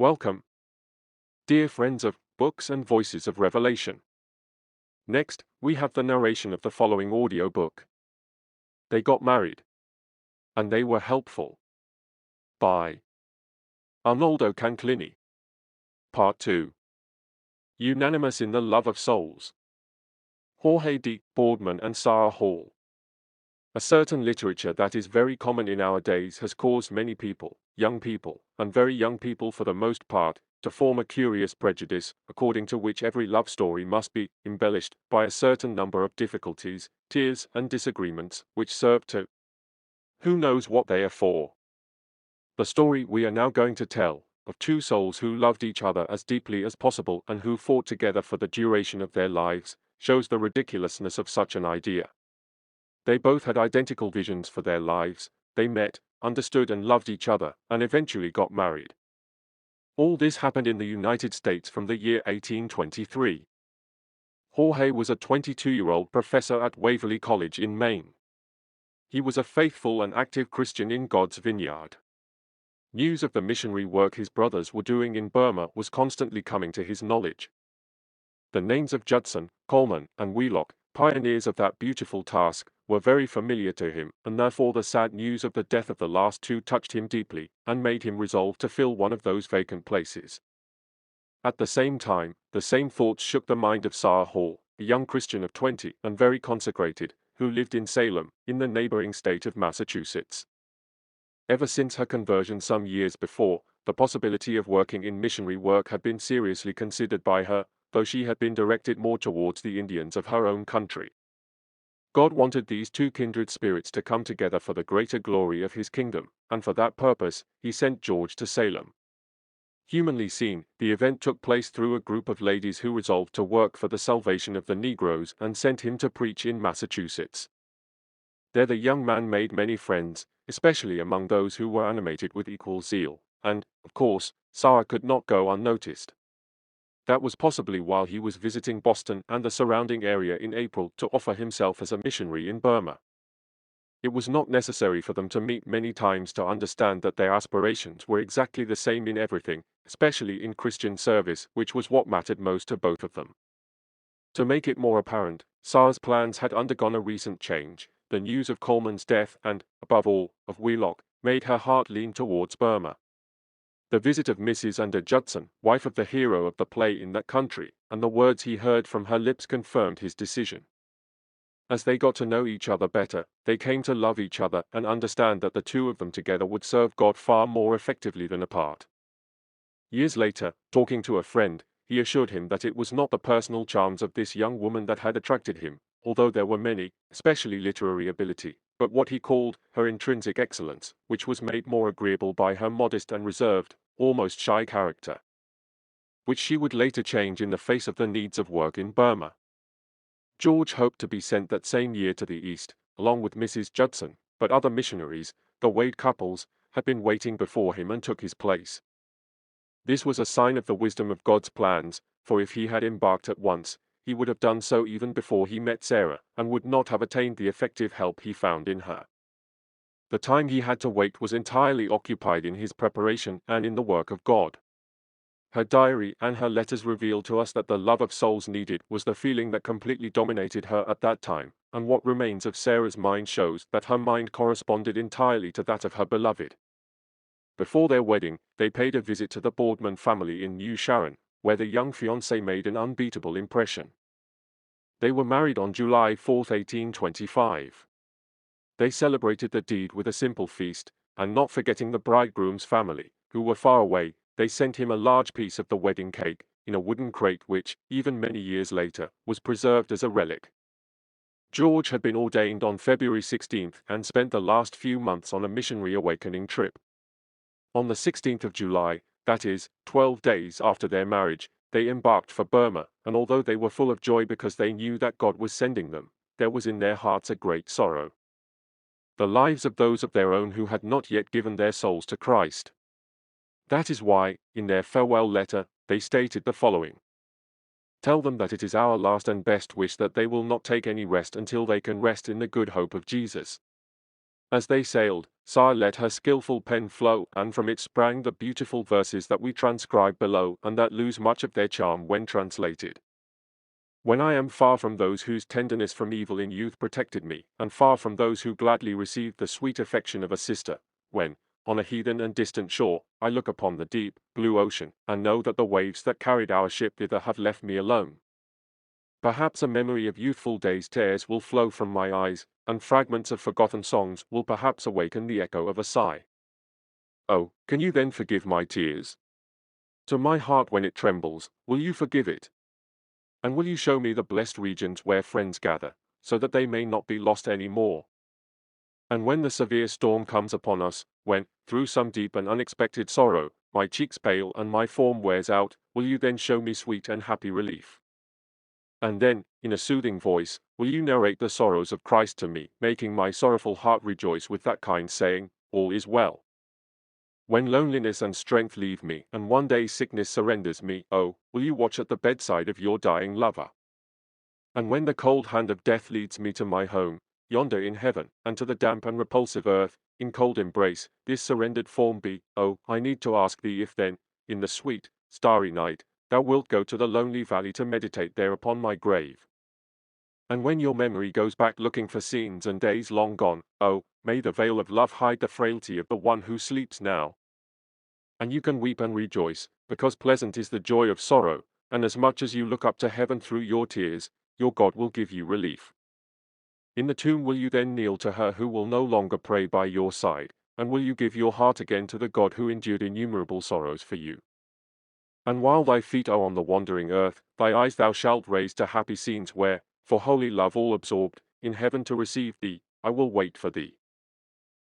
Welcome, dear friends of Books and Voices of Revelation. Next, we have the narration of the following audiobook. They Got Married, and They Were Helpful, by Arnoldo Canclini. Part 2. Unanimous in the Love of Souls. Jorge D. Boardman and Sara Hall. A certain literature that is very common in our days has caused many people, young people, and very young people for the most part, to form a curious prejudice, according to which every love story must be embellished by a certain number of difficulties, tears, and disagreements, which serve to who knows what they are for. The story we are now going to tell, of two souls who loved each other as deeply as possible and who fought together for the duration of their lives, shows the ridiculousness of such an idea. They both had identical visions for their lives, they met, understood and loved each other, and eventually got married. All this happened in the United States from the year 1823. Jorge was a 22-year-old professor at Waverly College in Maine. He was a faithful and active Christian in God's vineyard. News of the missionary work his brothers were doing in Burma was constantly coming to his knowledge. The names of Judson, Coleman, and Wheelock, pioneers of that beautiful task, were very familiar to him, and therefore the sad news of the death of the last two touched him deeply, and made him resolve to fill one of those vacant places. At the same time, the same thoughts shook the mind of Sara Hall, a young Christian of 20 and very consecrated, who lived in Salem, in the neighboring state of Massachusetts. Ever since her conversion some years before, the possibility of working in missionary work had been seriously considered by her, though she had been directed more towards the Indians of her own country. God wanted these two kindred spirits to come together for the greater glory of his kingdom, and for that purpose, he sent George to Salem. Humanly seen, the event took place through a group of ladies who resolved to work for the salvation of the Negroes and sent him to preach in Massachusetts. There the young man made many friends, especially among those who were animated with equal zeal, and, of course, Sara could not go unnoticed. That was possibly while he was visiting Boston and the surrounding area in April to offer himself as a missionary in Burma. It was not necessary for them to meet many times to understand that their aspirations were exactly the same in everything, especially in Christian service, which was what mattered most to both of them. To make it more apparent, Sara's plans had undergone a recent change. The news of Coleman's death and, above all, of Wheelock, made her heart lean towards Burma. The visit of Mrs. Under Judson, wife of the hero of the play in that country, and the words he heard from her lips confirmed his decision. As they got to know each other better, they came to love each other and understand that the two of them together would serve God far more effectively than apart. Years later, talking to a friend, he assured him that it was not the personal charms of this young woman that had attracted him, although there were many, especially literary ability, but what he called her intrinsic excellence, which was made more agreeable by her modest and reserved, almost shy character, which she would later change in the face of the needs of work in Burma. George hoped to be sent that same year to the East, along with Mrs. Judson, but other missionaries, the Wade couples, had been waiting before him and took his place. This was a sign of the wisdom of God's plans, for if he had embarked at once, he would have done so even before he met Sara, and would not have attained the effective help he found in her. The time he had to wait was entirely occupied in his preparation and in the work of God. Her diary and her letters reveal to us that the love of souls needed was the feeling that completely dominated her at that time, and what remains of Sara's mind shows that her mind corresponded entirely to that of her beloved. Before their wedding, they paid a visit to the Boardman family in New Sharon, where the young fiancé made an unbeatable impression. They were married on July 4, 1825. They celebrated the deed with a simple feast, and not forgetting the bridegroom's family, who were far away, they sent him a large piece of the wedding cake, in a wooden crate which, even many years later, was preserved as a relic. George had been ordained on February 16 and spent the last few months on a missionary awakening trip. On the 16th of July, that is, 12 days after their marriage, they embarked for Burma, and although they were full of joy because they knew that God was sending them, there was in their hearts a great sorrow. The lives of those of their own who had not yet given their souls to Christ. That is why, in their farewell letter, they stated the following. Tell them that it is our last and best wish that they will not take any rest until they can rest in the good hope of Jesus. As they sailed, Sara let her skillful pen flow, and from it sprang the beautiful verses that we transcribe below and that lose much of their charm when translated. When I am far from those whose tenderness from evil in youth protected me, and far from those who gladly received the sweet affection of a sister, when, on a heathen and distant shore, I look upon the deep, blue ocean, and know that the waves that carried our ship thither have left me alone. Perhaps a memory of youthful days' tears will flow from my eyes, and fragments of forgotten songs will perhaps awaken the echo of a sigh. Oh, can you then forgive my tears? To my heart when it trembles, will you forgive it? And will you show me the blessed regions where friends gather, so that they may not be lost any more? And when the severe storm comes upon us, when, through some deep and unexpected sorrow, my cheeks pale and my form wears out, will you then show me sweet and happy relief? And then, in a soothing voice, will you narrate the sorrows of Christ to me, making my sorrowful heart rejoice with that kind saying, all is well? When loneliness and strength leave me, and one day sickness surrenders me, oh, will you watch at the bedside of your dying lover? And when the cold hand of death leads me to my home, yonder in heaven, and to the damp and repulsive earth, in cold embrace, this surrendered form be, oh, I need to ask thee if then, in the sweet, starry night, thou wilt go to the lonely valley to meditate there upon my grave. And when your memory goes back looking for scenes and days long gone, oh, may the veil of love hide the frailty of the one who sleeps now. And you can weep and rejoice, because pleasant is the joy of sorrow, and as much as you look up to heaven through your tears, your God will give you relief. In the tomb will you then kneel to her who will no longer pray by your side, and will you give your heart again to the God who endured innumerable sorrows for you? And while thy feet are on the wandering earth, thy eyes thou shalt raise to happy scenes where, for holy love all absorbed, in heaven to receive thee, I will wait for thee.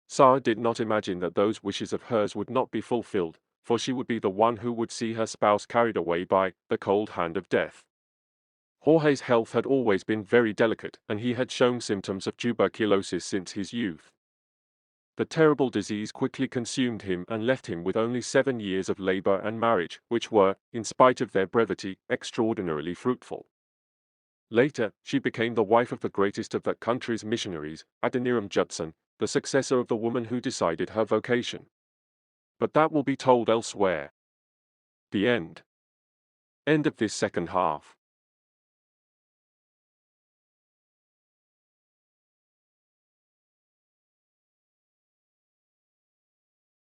Sara did not imagine that those wishes of hers would not be fulfilled, for she would be the one who would see her spouse carried away by the cold hand of death. Jorge's health had always been very delicate, and he had shown symptoms of tuberculosis since his youth. The terrible disease quickly consumed him and left him with only 7 years of labor and marriage, which were, in spite of their brevity, extraordinarily fruitful. Later, she became the wife of the greatest of that country's missionaries, Adoniram Judson, the successor of the woman who decided her vocation. But that will be told elsewhere. The end. End of this second half.